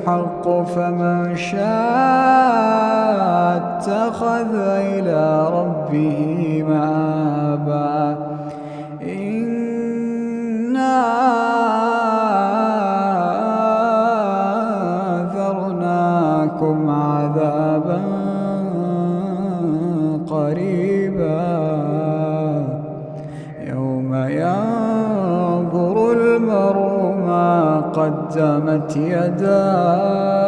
الحق فمن شاء اتخذ إلى ربه مآبا إنا أنذرناكم عذابا قريبا يوم ينظر المرء ما قدمت يداه